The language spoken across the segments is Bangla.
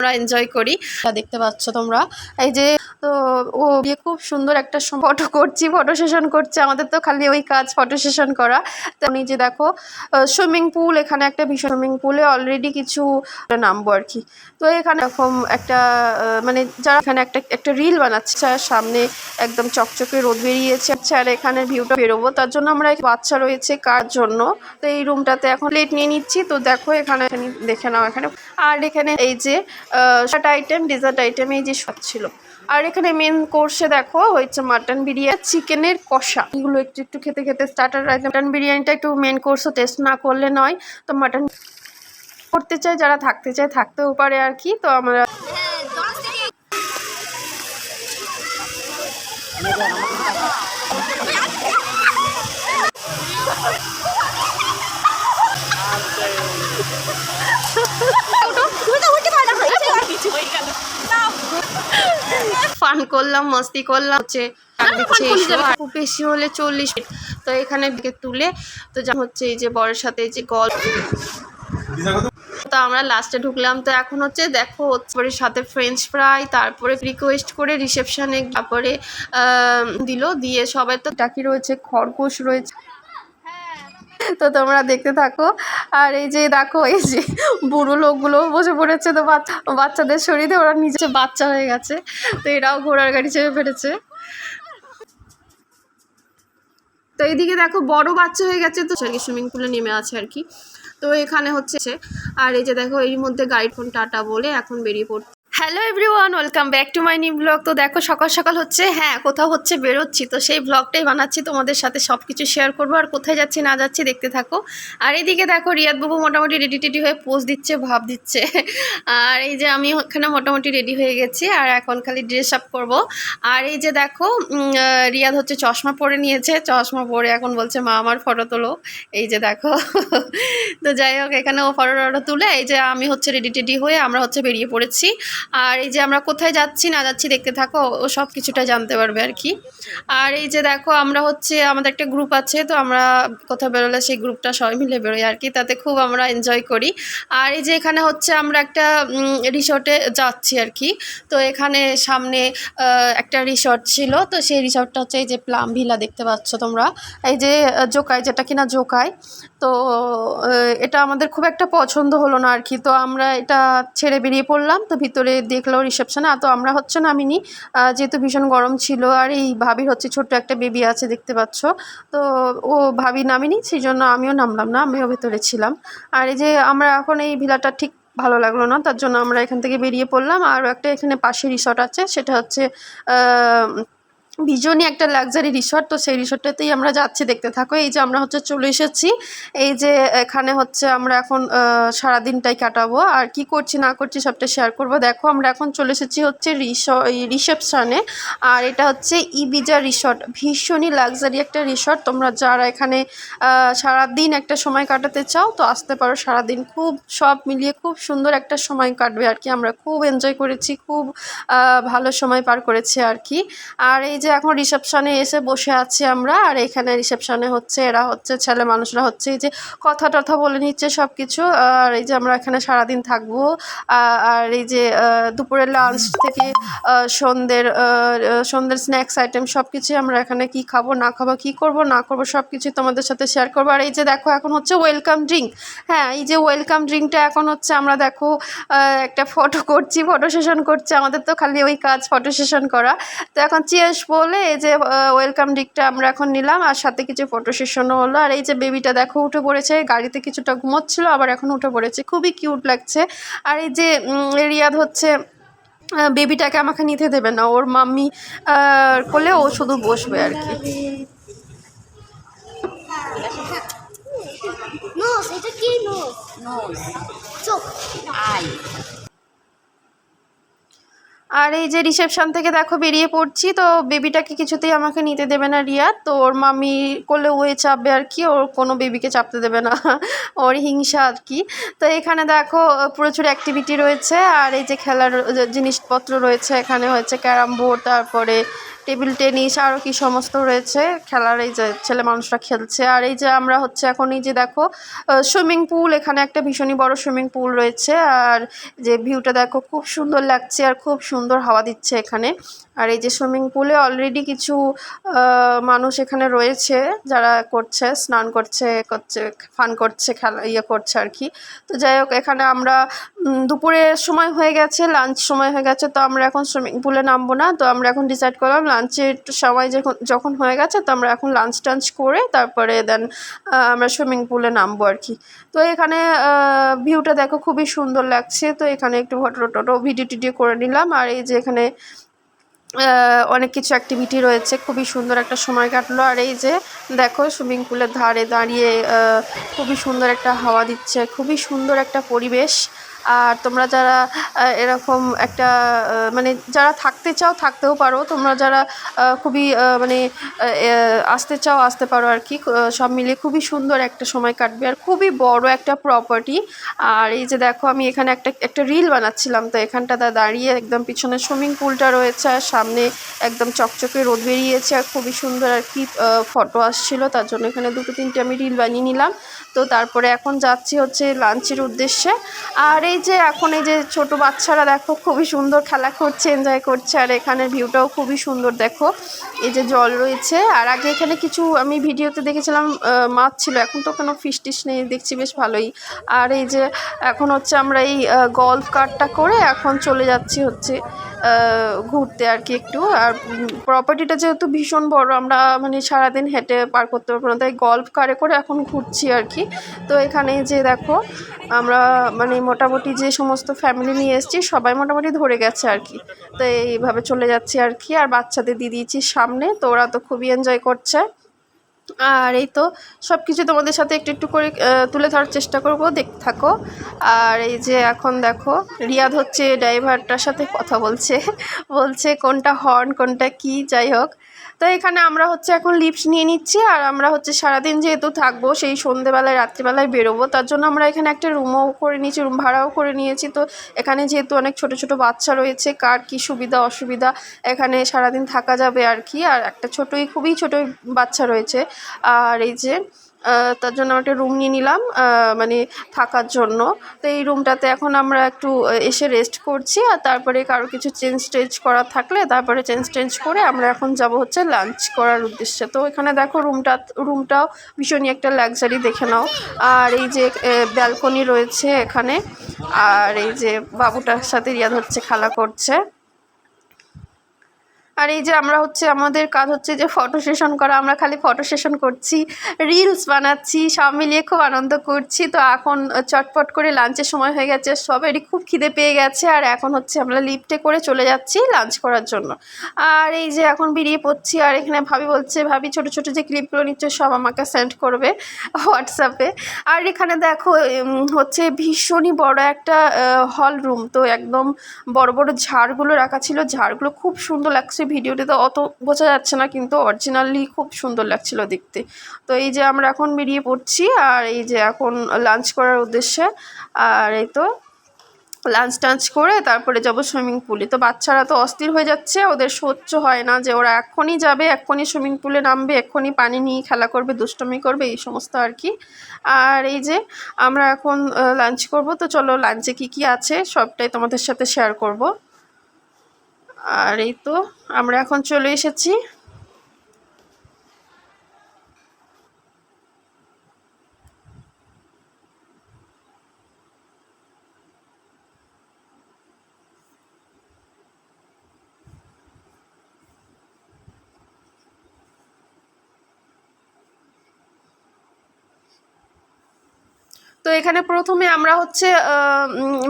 আমরা এনজয় করি। দেখতে পাচ্ছ তোমরা এই যে তো ও গিয়ে খুব সুন্দর একটা ফটো করছি, ফটো সেশন করছে। আমাদের তো খালি ওই কাজ ফটো সেশন করা। তো নিজে দেখো সুইমিং পুল, এখানে একটা ভীষণ সুইমিং পুলে অলরেডি কিছু নামবো আর কি। তো এখানে এরকম একটা মানে যারা এখানে একটা রিল বানাচ্ছে, সামনে একদম চকচকে রোদ বেরিয়েছে আর এখানে ভিউটা বেরোবো, তার জন্য আমরা বাচ্চা রয়েছে কার জন্য। তো এই রুমটাতে এখন প্লেট নিয়ে নিচ্ছি। তো দেখো এখানে দেখে নাও এখানে, আর এখানে এই যে শর্ট আইটেম, ডেজার্ট আইটেম এই যে সব ছিল। আর এখানে মেন কোর্সে দেখো হচ্ছে মাটন বিরিয়ানি, চিকেনের কষা, এগুলো একটু একটু খেতে খেতে স্টার্টার আইটেম। মাটন বিরিয়ানিটা একটু মেন কোর্সও টেস্ট না করলে নয়। তো মাটন করতে চাই, যারা থাকতে চায় থাকতেও পারে আর কি। তো আমরা ফান করলাম, মস্তি করলাম, হচ্ছে খুব বেশি হলে 40 মিনিট। তো এখানে তুলে তো যা হচ্ছে এই যে বরের সাথে এই যে গল্প, তো আমরা লাস্টে ঢুকলাম। তো এখন হচ্ছে দেখো হচ্ছে সাথে ফ্রেঞ্চ ফ্রাই, তারপরে রিকোয়েস্ট করে রিসেপশনে তারপরে দিল, দিয়ে সবাই তো টাকি রয়েছে, খরগোশ রয়েছে। তো তোমরা দেখতে থাকো। আর এই যে দেখো এই যে বুড়ো লোকগুলো বসে পড়েছে, তো বাচ্চাদের শরীরে ওরা নিজে বাচ্চা হয়ে গেছে। তো এরাও ঘোড়ার গাড়ি চেপে ফেলেছে। তো এইদিকে দেখো বড় বাচ্চা হয়ে গেছে, তো আর কি সুইমিং পুলে নেমে আছে আর কি। তো এখানে হচ্ছে আর এই যে দেখো এর মধ্যে গাইড ফোন টাটা বলে এখন বেরিয়ে পড়ছে। Hello everyone, welcome back to my new blog. তো দেখো সকাল সকাল হচ্ছে কোথাও হচ্ছে বেরোচ্ছি, তো সেই ব্লগটাই বানাচ্ছি, তোমাদের সাথে সব কিছু শেয়ার করবো। আর কোথায় যাচ্ছি না যাচ্ছি দেখতে থাকো। আর এইদিকে দেখো রিয়াদ বাবু মোটামুটি রেডি টেডি হয়ে পোজ দিচ্ছে, ভাব দিচ্ছে। আর এই যে আমি ওখানে মোটামুটি রেডি হয়ে গেছি, আর এখন খালি ড্রেস আপ করবো। আর এই যে দেখো রিয়াদ হচ্ছে চশমা পরে নিয়েছে, চশমা পরে এখন বলছে মা আমার ফটো তোলো। এই যে দেখো তো যাই হোক এখানে ও ফটো তুলে, এই যে আমি হচ্ছে রেডি টেডি হয়ে আমরা হচ্ছে বেরিয়ে পড়েছি। আর এই যে আমরা কোথায় যাচ্ছি না যাচ্ছি দেখতে থাকো, ও সব কিছুটা জানতে পারবে আর কি। আর এই যে দেখো আমরা হচ্ছে আমাদের একটা গ্রুপ আছে, তো আমরা কোথাও বেরোলে সেই গ্রুপটা সবাই মিলে বেরোই আর কি, তাতে খুব আমরা এনজয় করি। আর এই যে এখানে হচ্ছে আমরা একটা রিসর্টে যাচ্ছি আর কি। তো এখানে সামনে একটা রিসর্ট ছিল, তো সেই রিসর্টটা হচ্ছে এই যে প্লাম ভিলা দেখতে পাচ্ছ তোমরা, এই যে জোকাই, যেটা কিনা জোকাই। তো এটা আমাদের খুব একটা পছন্দ হলো না আর কি। তো আমরা এটা ছেড়ে বেরিয়ে পড়লাম। তো ভিতরে দেখলো রিসেপশনে, তো আমরা হচ্ছে নামিনি, যেহেতু ভীষণ গরম ছিল। আর এই ভাবির হচ্ছে ছোট্ট একটা বেবি আছে দেখতে পাচ্ছ। তো ও ভাবি নামিনি, সেই জন্য আমিও নামলাম না, আমিও ভেতরে ছিলাম। আর এই যে আমরা এখন এই ভিলাটা ঠিক ভালো লাগলো না, তার জন্য আমরা এখান থেকে বেরিয়ে পড়লাম। আর একটা এখানে পাশে রিসর্ট আছে, সেটা হচ্ছে ভীষণই একটা লাক্সারি রিসর্ট। তো সেই রিসর্টটাতেই আমরা যাচ্ছি, দেখতে থাকো। এই যে আমরা হচ্ছে চলে এসেছি, এই যে এখানে হচ্ছে আমরা এখন সারাদিনটাই কাটাবো। আর কি করছি না করছি সবটা শেয়ার করব। দেখো আমরা এখন চলে এসেছি হচ্ছে রিসেপশনে। আর এটা হচ্ছে ইবিজা রিসর্ট, ভীষণই লাক্সারি একটা রিসর্ট। তোমরা যারা এখানে সারাদিন একটা সময় কাটাতে চাও তো আসতে পারো। সারাদিন খুব সব মিলিয়ে খুব সুন্দর একটা সময় কাটবে আর কি। আমরা খুব এনজয় করেছি, খুব ভালো সময় পার করেছি আর কি। আর এই যে এখন রিসেপশনে এসে বসে আছি আমরা। আর এখানে রিসেপশনে হচ্ছে এরা হচ্ছে ছেলে মানুষরা হচ্ছে এই যে কথা টথা বলে নিচ্ছে সব কিছু। আর এই যে আমরা এখানে সারাদিন থাকবো। আর এই যে দুপুরের লাঞ্চ থেকে সন্ধ্যের স্ন্যাক্স আইটেম সব কিছুই আমরা এখানে কি খাবো না খাবো, কি করব না করবো সব কিছুই তোমাদের সাথে শেয়ার করবো। আর এই যে দেখো এখন হচ্ছে ওয়েলকাম ড্রিঙ্ক, এই যে ওয়েলকাম ড্রিঙ্কটা এখন হচ্ছে আমরা দেখো একটা ফটো করছি, ফটো সেশন করছি। আমাদের তো খালি ওই কাজ ফটো সেশন করা। তো এখন চিয়ার্স বলে এই যে ওয়েলকাম ড্রিঙ্কটা আমরা এখন নিলাম, আর সাথে কিছু ফটো সেশনও হলো। আর এই যে বেবিটা দেখো উঠে পড়েছে, গাড়িতে কিছুটা ঘুমোচ্ছিল আবার এখন উঠে পড়েছে, খুবই কিউট লাগছে। আর এই যে রিয়াদ হচ্ছে বেবিটাকে আমাকে নিতে দেবে না, ওর মাম্মি করলে ও শুধু বসবে আর কি। আর এই যে রিসেপশন থেকে দেখো বেরিয়ে পড়ছি, তো বেবিটাকে কিছুতেই আমাকে নিতে দেবে না রিয়া, তো ওর মামি করলে ওয়ে চাপবে আর কি, ওর কোনো বেবিকে চাপতে দেবে না ওর হিংসা আর কি। তো এখানে দেখো প্রচুর অ্যাক্টিভিটি রয়েছে, আর এই যে খেলার জিনিসপত্র রয়েছে, এখানে হয়েছে ক্যারাম বোর্ড, তারপরে টেবিল টেনিস, আরও কি সমস্ত রয়েছে খেলার, এই যে ছেলে মানুষরা খেলছে। আর এই যে আমরা হচ্ছে এখন এই যে দেখো সুইমিং পুল, এখানে একটা ভীষণই বড় সুইমিং পুল রয়েছে, আর যে ভিউটা দেখো খুব সুন্দর লাগছে আর খুব সুন্দর হাওয়া দিচ্ছে এখানে। আর এই যে সুইমিং পুলে অলরেডি কিছু মানুষ এখানে রয়েছে যারা করছে, স্নান করছে, ফান করছে, খেলা করছে আর কি। তো যাই হোক, এখানে আমরা দুপুরের সময় হয়ে গেছে, লাঞ্চ সময় হয়ে গেছে, তো আমরা এখন সুইমিং পুলে নামবো না। তো আমরা এখন ডিসাইড করলাম লাঞ্চের সময় যখন হয়ে গেছে, তো আমরা এখন লাঞ্চ টাঞ্চ করে তারপরে দেন আমরা সুইমিং পুলে নামবো আর কি। তো এখানে ভিউটা দেখো খুবই সুন্দর লাগছে, তো এখানে একটু ফটো ভিডিও টিডিও করে নিলাম। আর এই যে এখানে অনেক কিছু অ্যাক্টিভিটি রয়েছে, খুবই সুন্দর একটা সময় কাটলো। আর এই যে দেখো সুইমিং পুলের ধারে দাঁড়িয়ে খুবই সুন্দর একটা হাওয়া দিচ্ছে, খুবই সুন্দর একটা পরিবেশ। আর তোমরা যারা এরকম একটা মানে যারা থাকতে চাও থাকতেও পারো, তোমরা যারা খুবই মানে আসতে চাও আসতে পারো আর কি। সব মিলিয়ে খুবই সুন্দর একটা সময় কাটবে, আর খুবই বড় একটা প্রপার্টি। আর এই যে দেখো আমি এখানে একটা রিল বানাচ্ছিলাম, তো এখানটাতে দাঁড়িয়ে একদম পিছনে সুইমিং পুলটা রয়েছে, আর সামনে একদম চকচকে রোদ বেরিয়েছে, আর খুবই সুন্দর আর কি ফটো আসছিল, তার জন্য এখানে দুটো তিনটে আমি রিল বানিয়ে নিলাম। তো তারপরে এখন যাচ্ছি হচ্ছে লাঞ্চের উদ্দেশ্যে। আর এই যে এখন এই যে ছোট বাচ্চারা দেখো খুবই সুন্দর খেলা করছে, এনজয় করছে, আর এখানের ভিউটাও খুবই সুন্দর দেখো, এই যে জল রয়েছে। আর আগে এখানে কিছু আমি ভিডিওতে দেখেছিলাম মাছ ছিল, এখন তো কোনো ফিশ টিশ নেই, দেখছি বেশ ভালোই। আর এই যে এখন হচ্ছে আমরা এই গল্ফ কার্টটা করে এখন চলে যাচ্ছি হচ্ছে ঘুরতে আর কি একটু। আর প্রপার্টিটা যেহেতু ভীষণ বড়, আমরা মানে সারাদিন হেঁটে পার করতে পারবো না, তাই গল্ফ কারে করে এখন ঘুরছি আর কি। তো এখানে যে দেখো আমরা মানে মোটামুটি যে সমস্ত ফ্যামিলি নিয়ে এসেছি সবাই মোটামুটি ধরে গেছে আর কি। তো এইভাবে চলে যাচ্ছি আর কি, আর বাচ্চাদের দিয়ে দিয়েছি সামনে, তো ওরা তো খুবই এনজয় করছে। আর এই তো সব কিছু তোমাদের সাথে একটু একটু করে তুলে ধরার চেষ্টা করব, দেখতে থাকো। আর এই যে এখন দেখো রিয়াদ হচ্ছে ড্রাইভারটার সাথে কথা বলছে বলছে কোনটা হর্ন কোনটা কি, যাই হোক। তো এখানে আমরা হচ্ছে এখন লিফট নিয়ে নিচ্ছি, আর আমরা হচ্ছে সারাদিন যেহেতু থাকবো, সেই সন্ধেবেলায় রাত্রিবেলায় বেরোবো, তার জন্য আমরা এখানে একটা রুমও করে নিয়েছি, রুম ভাড়াও করে নিয়েছি। তো এখানে যেহেতু অনেক ছোট ছোট বাচ্চা রয়েছে, কার কী সুবিধা অসুবিধা, এখানে সারাদিন থাকা যাবে আর কি। আর একটা খুবই ছোট বাচ্চা রয়েছে। আর এই যে তার জন্য একটা রুম নিয়ে নিলাম মানে থাকার জন্য। তো এই রুমটাতে এখন আমরা একটু এসে রেস্ট করছি, আর তারপরে কারো কিছু চেঞ্জ টেঞ্জ করার থাকলে তারপরে চেঞ্জ করে আমরা এখন যাব হচ্ছে লাঞ্চ করার উদ্দেশ্যে। তো এখানে দেখো রুমটাও ভীষণই একটা লাক্সারি, দেখে নাও। আর এই যে ব্যালকনি রয়েছে এখানে, আর এই যে বাবুটার সাথে রিয়াদ হচ্ছে খেলা করছে। আর এই যে আমরা হচ্ছে আমাদের কাজ হচ্ছে যে ফটো সেশন করা, আমরা খালি ফটো সেশন করছি, রিলস বানাচ্ছি, সব মিলিয়ে খুব আনন্দ করছি। তো এখন চটপট করে লাঞ্চের সময় হয়ে গেছে, সবারই খুব খিদে পেয়ে গেছে, আর এখন হচ্ছে আমরা লিফটে করে চলে যাচ্ছি লাঞ্চ করার জন্য। আর এই যে এখন বেরিয়ে পড়ছি, আর এখানে ভাবি বলছে, ভাবি ছোটো ছোটো যে ক্লিপগুলো নিচ্ছে সব আমাকে সেন্ড করবে হোয়াটসঅ্যাপে। আর এখানে দেখো হচ্ছে ভীষণই বড় একটা হল রুম, তো একদম বড় বড় ঝাড়গুলো রাখা ছিল, ঝাড়গুলো খুব সুন্দর লাগছে, ভিডিওতে তো অত বোঝা যাচ্ছে না, কিন্তু অরিজিনালি খুব সুন্দর লাগছিল দেখতে। তো এই যে আমরা এখন বেরিয়ে পড়ছি, আর এই যে এখন লাঞ্চ করার উদ্দেশ্যে। আর এই তো লাঞ্চ টাঞ্চ করে তারপরে যাব সুইমিং পুলে। তো বাচ্চারা তো অস্থির হয়ে যাচ্ছে, ওদের সহ্য হয় না যে ওরা এক্ষুনি যাবে, এক্ষুনি সুইমিং পুলে নামবে, এক্ষুনি পানি নিয়ে খেলা করবে, দুষ্টুমি করবে, এই সমস্ত আর কি। আর এই যে আমরা এখন লাঞ্চ করব, তো চলো লাঞ্চে কি কি আছে সবটাই তোমাদের সাথে শেয়ার করব। আর এই তো আমরা এখন চলে এসেছি। তো এখানে প্রথমে আমরা হচ্ছে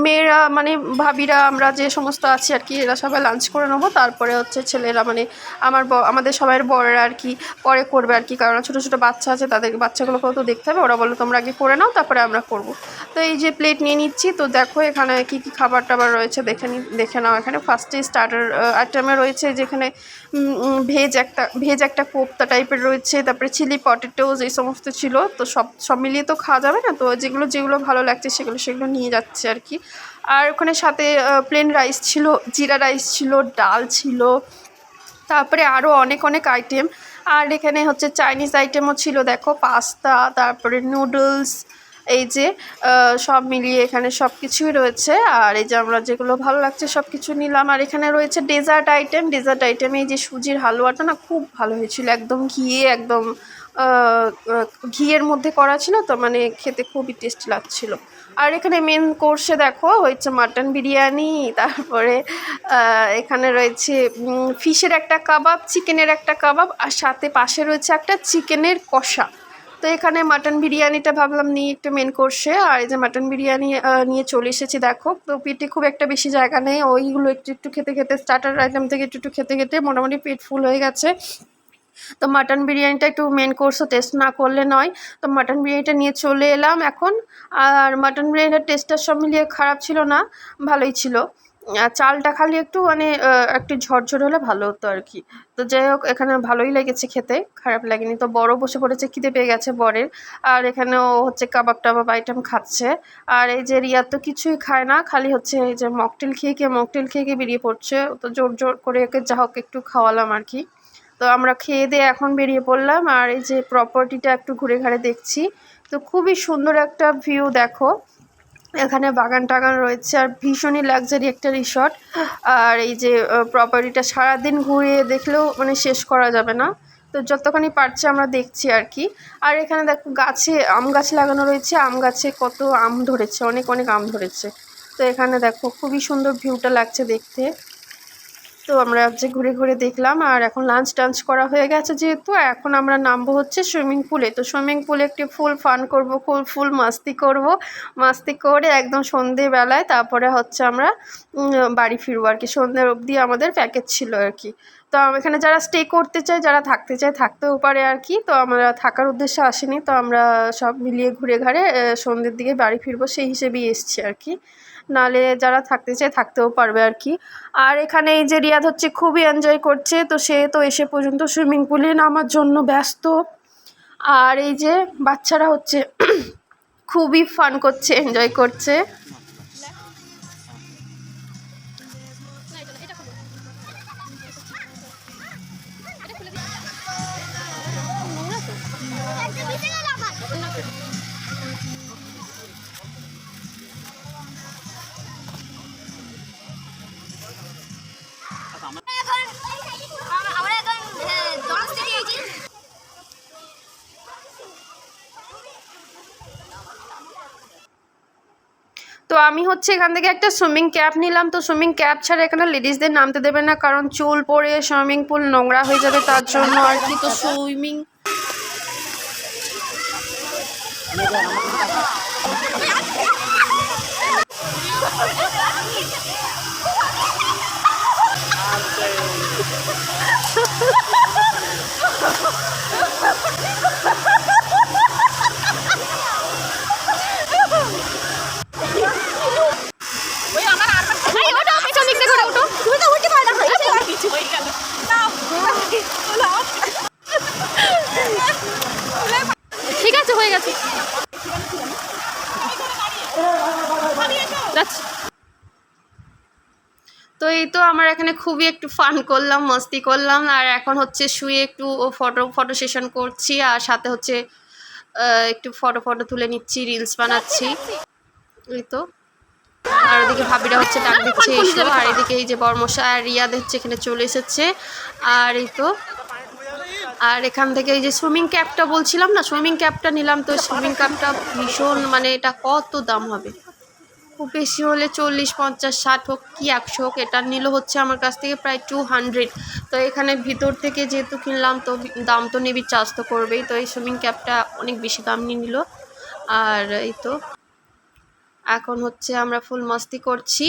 মেয়েরা মানে ভাবিরা আমরা যে সমস্ত আছি আর কি এরা সবাই লাঞ্চ করে নেবো, তারপরে হচ্ছে ছেলেরা মানে আমাদের সবাইয়ের বড়রা আর কি পরে করবে আর কি, কারণ ছোটো ছোটো বাচ্চা আছে তাদের বাচ্চাগুলোকেও তো দেখতে হবে। ওরা বললো তোমরা আগে করে নাও তারপরে আমরা করব। তো এই যে প্লেট নিয়ে নিচ্ছি, তো দেখো এখানে কী কী খাবার টাবার রয়েছে দেখে নাও। এখানে ফার্স্টে স্টার্টার আইটেমে রয়েছে যেখানে ভেজ একটা কোপ্তা টাইপের রয়েছে, তারপরে চিলি পটেটোস এই সমস্ত ছিল। তো সব মিলিয়ে তো খাওয়া যাবে না, তো যেগুলো ভালো লাগছে সেগুলো নিয়ে যাচ্ছে আর কি। আর ওখানে সাথে প্লেন রাইস ছিল, জিরা রাইস ছিল, ডাল ছিল, তারপরে আরও অনেক আইটেম। আর এখানে হচ্ছে চাইনিজ আইটেমও ছিল, দেখো পাস্তা, তারপরে নুডলস, এই যে সব মিলিয়ে এখানে সব কিছুই রয়েছে। আর এই যে আমরা যেগুলো ভালো লাগছে সব কিছু নিলাম। আর এখানে রয়েছে ডেজার্ট আইটেম এই যে সুজির হালুয়াটা না খুব ভালো হয়েছিল, একদম ঘিয়ের মধ্যে করা ছিল, তো মানে খেতে খুবই টেস্টি লাগছিল। আর এখানে মেন কোর্সে দেখো হয়েছে মাটন বিরিয়ানি, তারপরে এখানে রয়েছে ফিশের একটা কাবাব, চিকেনের একটা কাবাব, আর সাথে পাশে রয়েছে একটা চিকেনের কষা। তো এখানে মাটন বিরিয়ানিটা ভাবলাম নিই একটু মেন কোর্সে। আর এই যে মাটন বিরিয়ানি নিয়ে চলে এসেছি, দেখো তো পেটে খুব একটা বেশি জায়গা নেই, ওইগুলো একটু খেতে স্টার্টার আইটেম থেকে একটু খেতে মোটামুটি পেট ফুল হয়ে গেছে। তো মাটন বিরিয়ানিটা একটু মেন কোর্সও টেস্ট না করলে নয়, তো মাটন বিরিয়ানিটা নিয়ে চলে এলাম এখন। আর মাটন বিরিয়ানিটার টেস্টটা সব মিলিয়ে খারাপ ছিল না, ভালোই ছিল। আর চালটা খালি একটু মানে একটু ঝরঝর হলে ভালো হতো আর কি। তো যাই হোক এখানে ভালোই লেগেছে খেতে, খারাপ লাগেনি। তো বড় বসে পড়েছে, খিদে পেয়ে গেছে বরের। আর এখানেও হচ্ছে কাবাব টাবাব আইটেম খাচ্ছে। আর এই যে রিয়া তো কিছুই খায় না, খালি হচ্ছে এই যে মকটেল খেয়ে বেরিয়ে পড়ছে। তো জোর করে একে যা হোক একটু খাওয়ালাম আর কি। তো আমরা খেয়ে দিয়ে এখন বেরিয়ে পড়লাম। আর এই যে প্রপার্টিটা একটু ঘুরে ঘাড়ে দেখছি, তো খুবই সুন্দর একটা ভিউ দেখো, এখানে বাগান টাগান রয়েছে আর ভীষণই লাক্সারি একটা রিসর্ট। আর এই যে প্রপার্টিটা সারাদিন ঘুরে দেখলেও মানে শেষ করা যাবে না, তো যতখানি পারছি আমরা দেখছি আর কি। আর এখানে দেখো আম গাছ লাগানো রয়েছে, আম গাছে কত আম ধরেছে, অনেক আম ধরেছে। তো এখানে দেখো খুবই সুন্দর ভিউটা লাগছে দেখতে। তো আমরা যে ঘুরে দেখলাম। আর এখন লাঞ্চ টাঞ্চ করা হয়ে গেছে যেহেতু, এখন আমরা নামবো হচ্ছে সুইমিং পুলে। তো সুইমিং পুলে একটু ফুল ফান করবো, ফুল মাস্তি করে একদম সন্ধেবেলায় তারপরে হচ্ছে আমরা বাড়ি ফিরবো আর কি। সন্ধ্যের অবধি আমাদের প্যাকেজ ছিল আর কি। তো এখানে যারা স্টে করতে চায়, যারা থাকতে চায় থাকতেও পারে আর কি। তো আমরা থাকার উদ্দেশ্যে আসিনি, তো আমরা সব মিলিয়ে ঘুরে ঘাড়ে সন্ধ্যের দিকে বাড়ি ফিরবো সেই হিসেবেই এসছি আর কি। নালে যারা থাকতে চায় থাকতেও পারবে আর কি। আর এখানে এই যে রিয়াদ হচ্ছে খুবই এনজয় করছে, তো সে তো এসে পর্যন্ত সুইমিং পুলে নামার জন্য ব্যস্ত। আর এই যে বাচ্চারা হচ্ছে খুবই ফান করছে, এনজয় করছে। তো আমি হচ্ছে এখান থেকে একটা সুইমিং ক্যাপ নিলাম। তো সুইমিং ক্যাপ ছাড়া এখানে লেডিসদের নামতে দেবে না, কারণ চুল পরে সুইমিং পুল নোংরা হয়ে যাবে তার জন্য আর কি। তো সুইমিং ঠিক আছে, হয়ে গেছে। তো এই তো আমার এখানে খুবই একটু ফান করলাম, মস্তি করলাম। আর এখন হচ্ছে শুয়ে একটু ফটো সেশন করছি, আর সাথে হচ্ছে একটু ফটো তুলে নিচ্ছি, রিলস বানাচ্ছি। এই তো আর ওদিকে ভাবিরা হচ্ছে ডাক দিচ্ছে এসো। আর এদিকে এই যে বর্মশা আর রিয়াদ হচ্ছে এখানে চলে এসেছে। আর এই তো আর এখান থেকে এই যে সুইমিং ক্যাপটা বলছিলাম না, সুইমিং ক্যাপটা নিলাম। তো সুইমিং ক্যাপটা ভীষণ মানে এটা কত দাম হবে, খুব বেশি হলে 40, 50, 60 হোক কি 100 হোক, এটা নিল হচ্ছে আমার কাছ থেকে প্রায় 200। তো এখানে ভিতর থেকে যেহেতু কিনলাম তো দাম তো নেবি, চার্জ তো করবেই। তো এই সুইমিং ক্যাপটা অনেক বেশি দাম নিয়ে নিল। আর এই তো এখন হচ্ছে আমরা ফুল মাস্তি করছি।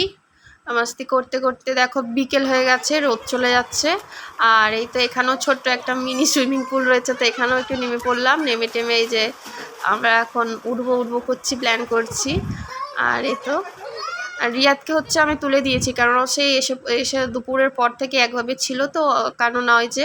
মাস্তি করতে করতে দেখো বিকেল হয়ে গেছে, রোদ চলে যাচ্ছে। আর এই তো এখানেও ছোট্ট একটা মিনি সুইমিং পুল রয়েছে, তো এখানেও একটু নেমে পড়লাম। নেমে টেমে এই যে আমরা এখন উঠবো করছি, প্ল্যান করছি। আর এই তো আর রিয়াদকে হচ্ছে আমি তুলে দিয়েছি, কারণ সে এসে দুপুরের পর থেকে একভাবে ছিল, তো কারণ ওই যে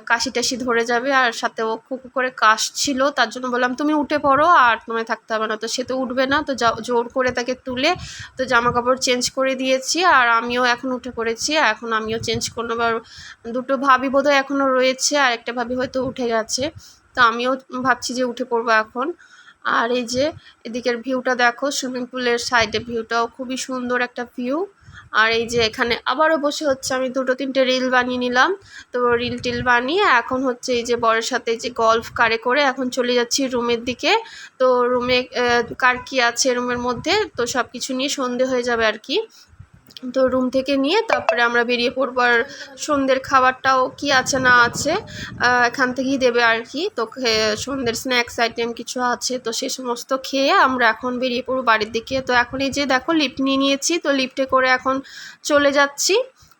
কাশি টাশি ধরে যাবে, আর সাথে ও খুব করে কাশছিল, তার জন্য বললাম তুমি উঠে পড়ো আর তোমায় থাকতে হবে না। তো সে তো উঠবে না, তো জোর করে তাকে তুলে তো জামা কাপড় চেঞ্জ করে দিয়েছি। আর আমিও এখন উঠে পড়েছি, এখন আমিও চেঞ্জ করলাম। আর দুটো ভাবি বোধহয় এখনও রয়েছে, আর একটা ভাবি হয়তো উঠে গেছে, তো আমিও ভাবছি যে উঠে পড়বো এখন। আর এই যে এদিকের ভিউটা দেখো, সুইমিং পুলের সাইডে ভিউটাও খুবই সুন্দর একটা ভিউ। আর এই যে এখানে আবারও বসে হচ্ছে আমি 2-3টে রিল বানিয়ে নিলাম। তো রিল টিল বানিয়ে এখন হচ্ছে এই যে বরের সাথে যে গল্ফ কারে করে এখন চলে যাচ্ছি রুমের দিকে। তো রুমে কার কী আছে রুমের মধ্যে, তো সব কিছু নিয়ে সন্ধে হয়ে যাবে আর কি। তো রুম থেকে নিয়ে তারপরে আমরা বেরিয়ে পড়বো। আর সন্ধ্যের খাবারটাও কি আছে না আছে এখান থেকেই দেবে আর কি। তো সন্ধ্যের স্ন্যাক্স আইটেম কিছু আছে, তো সে সমস্ত খেয়ে আমরা এখন বেরিয়ে পড়বো বাড়ির দিকে। তো এখন এই যে দেখো লিফট নিয়ে নিয়েছি, তো লিফটে করে এখন চলে যাচ্ছি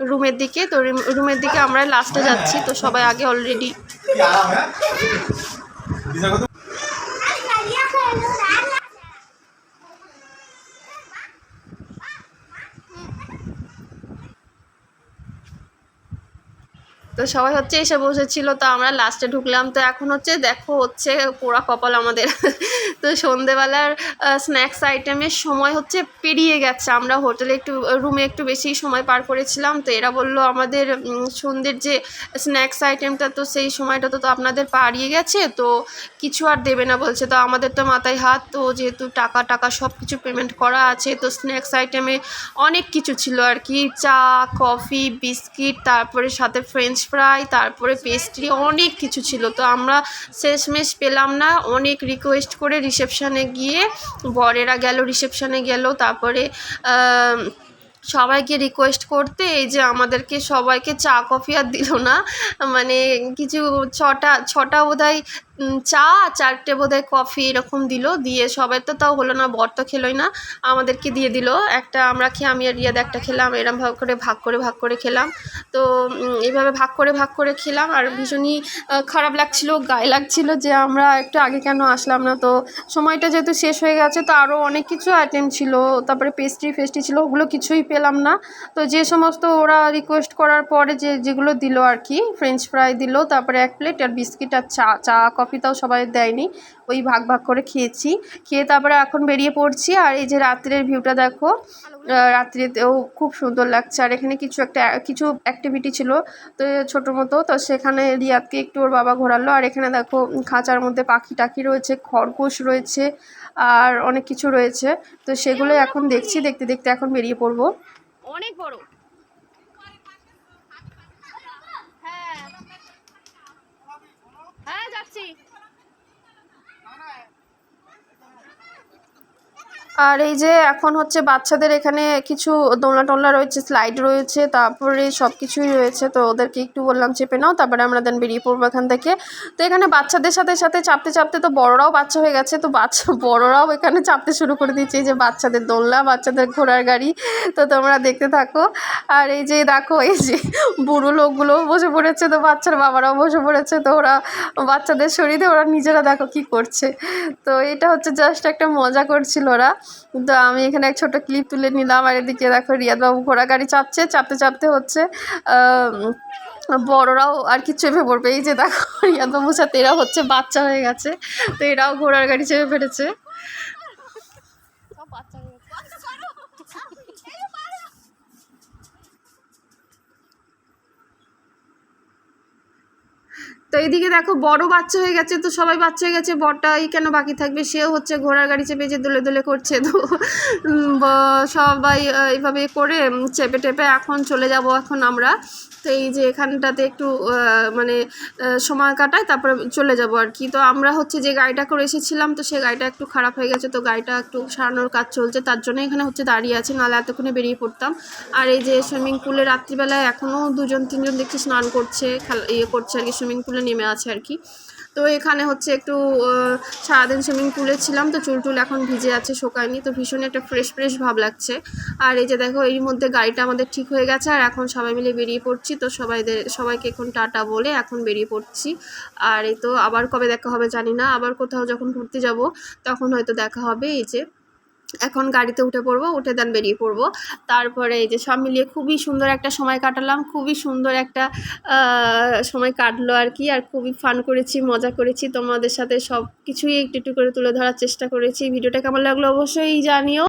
রুমের দিকে। তো রুমের দিকে আমরা লাস্টে যাচ্ছি, তো সবাই আগে অলরেডি। তো সবাই হচ্ছে এসে বসেছিল, তো আমরা লাস্টে ঢুকলাম। তো এখন হচ্ছে দেখো হচ্ছে পোড়া কপাল আমাদের। তো সন্ধেবেলার স্ন্যাক্স আইটেমের সময় হচ্ছে পেরিয়ে গেছে, আমরা হোটেলে একটু রুমে একটু বেশি সময় পার করেছিলাম। তো এরা বললো আমাদের সন্ধ্যের যে স্ন্যাক্স আইটেমটা, তো সেই সময়টা তো আপনাদের পাড়িয়ে গেছে, তো কিছু আর দেবে না বলছে। তো আমাদের তো মাথায় হাত, তো যেহেতু টাকা সব কিছু পেমেন্ট করা আছে, তো স্ন্যাক্স আইটেমে অনেক কিছু ছিল আর কি, চা, কফি, বিস্কিট, তারপরে সাথে ফ্রেঞ্চ ফ্রাই, তারপরে পেস্ট্রি, অনেক কিছু ছিল। তো আমরা শেষমেশ পেলাম না, অনেক রিকোয়েস্ট করে রিসেপশানে গিয়ে বরেরা গেল, রিসেপশানে গেল, তারপরে সবাইকে রিকোয়েস্ট করতে এই যে আমাদেরকে সবাইকে চা কফি আর দিল না, মানে কিছু ছটা বোধহয় চা, 4টে বোধহয় কফি এরকম দিল। দিয়ে সবাই তো তাও হলো না, বর তো খেলোই না, আমাদেরকে দিয়ে দিল একটা। আমরা আমি আর রিয়াদ একটা খেলাম, এরম ভাগ করে খেলাম। তো এইভাবে ভাগ করে খেলাম। আর ভীষণই খারাপ লাগছিল, গায়ে লাগছিল যে আমরা একটু আগে কেন আসলাম না। তো সময়টা যেহেতু শেষ হয়ে গেছে, তো আরও অনেক কিছু আইটেম ছিল, তারপরে পেস্ট্রি ছিল, ওগুলো কিছুই পেলাম না। তো যে সমস্ত ওরা রিকোয়েস্ট করার পরে যেগুলো দিল আর কি, ফ্রেঞ্চ ফ্রাই দিল, তারপরে 1 প্লেট আর বিস্কিট আর চা কফিটাও সবাই দেয়নি, ওই ভাগ করে খেয়েছি। খেয়ে তারপরে এখন বেরিয়ে পড়ছি। আর এই যে রাত্রের ভিউটা দেখো, রাত্রিতেও খুব সুন্দর লাগছে। আর এখানে কিছু অ্যাক্টিভিটি ছিল, তো ছোটো মতো, তো সেখানে রিয়াদকে একটু ওর বাবা ঘোরালো। আর এখানে দেখো খাঁচার মধ্যে পাখি টাখি রয়েছে, খরগোশ রয়েছে, আর অনেক কিছু রয়েছে। তো সেগুলোই এখন দেখছি, দেখতে দেখতে এখন বেরিয়ে পড়বো। অনেক বড়, হ্যাঁ হ্যাঁ যাচ্ছি। আর এই যে এখন হচ্ছে বাচ্চাদের এখানে কিছু দোলনা টোলনা রয়েছে, স্লাইড রয়েছে, তারপরে সব কিছুই রয়েছে। তো ওদেরকে একটু বললাম চেপে নাও, তারপরে আমরা দেন বেরিয়ে পড়বো এখান থেকে। তো এখানে বাচ্চাদের সাথে সাথে চাপতে তো বড়রাও বাচ্চা হয়ে গেছে, তো বড়রাও এখানে চাপতে শুরু করে দিয়েছে। এই যে বাচ্চাদের দোলনা, বাচ্চাদের ঘোড়ার গাড়ি, তো তোমরা দেখতে থাকো। আর এই যে দেখো এই যে বুড়ো লোকগুলোও বসে পড়েছে, তো বাচ্চার বাবারাও বসে পড়েছে। তো ওরা বাচ্চাদের শরীরে ওরা নিজেরা দেখো কি করছে। তো এটা হচ্ছে জাস্ট একটা মজা করছিল ওরা। তো আমি এখানে এক ছোটো ক্লিপ তুলে নিলাম। আর এদিকে দেখো রিয়াদবাবু ঘোড়া গাড়ি চাপতে হচ্ছে বড়রাও আর কি চেপে পড়বে। এই যে দেখো রিয়াদবাবুর সাথে এরা হচ্ছে বাচ্চা হয়ে গেছে, তো এরাও ঘোড়ার গাড়ি চেপে ফেলেছে। তো এইদিকে দেখো বড় বাচ্চা হয়ে গেছে, তো সবাই বাচ্চা হয়ে গেছে, বড়টাই কেন বাকি থাকবে, সেও হচ্ছে ঘোড়ার গাড়ি চেপে যে দোলে করছে। তো সবাই এইভাবে করে চেপে টেপে এখন চলে যাব এখন আমরা। তো এই যে এখানটাতে একটু মানে সময় কাটায়, তারপরে চলে যাব আর কি। তো আমরা হচ্ছে যে গাড়িটা করে এসেছিলাম, তো সেই গাড়িটা একটু খারাপ হয়ে গেছে, তো গাড়িটা একটু সারানোর কাজ চলছে, তার জন্য এখানে হচ্ছে দাঁড়িয়ে আছে, নাহলে এতক্ষণে বেরিয়ে পড়তাম। আর এই যে সুইমিং পুলে রাত্রিবেলায় এখনও 2-3জন দেখছি স্নান করছে, করছে আর কি, সুইমিং পুলে নেমে আছে আর কি। তো এখানে হচ্ছে একটু সারাদিন সুইমিং পুলে ছিলাম, তো চুল টুল এখন ভিজে আছে, শোকায়নি, তো ভীষণ একটা ফ্রেশ ফ্রেশ ভাব লাগছে। আর এই যে দেখো এর মধ্যে গাড়িটা আমাদের ঠিক হয়ে গেছে, আর এখন সবাই মিলে বেরিয়ে পড়ছি। তো সবাইকে এখন টাটা বলে এখন বেরিয়ে পড়ছি। আর এই তো আবার কবে দেখা হবে জানি না, আবার কোথাও যখন ঘুরতে যাব তখন হয়তো দেখা হবে। এই যে এখন গাড়িতে উঠে পড়বো, উঠে দেন বেরিয়ে পড়বো। তারপরে এই যে সব মিলিয়ে খুবই সুন্দর একটা সময় কাটালাম, খুবই সুন্দর একটা সময় কাটলো আর কি। আর খুবই ফান করেছি, মজা করেছি, তোমাদের সাথে সব কিছুই একটু একটু করে তুলে ধরার চেষ্টা করেছি। ভিডিওটা কেমন লাগলো অবশ্যই জানিও।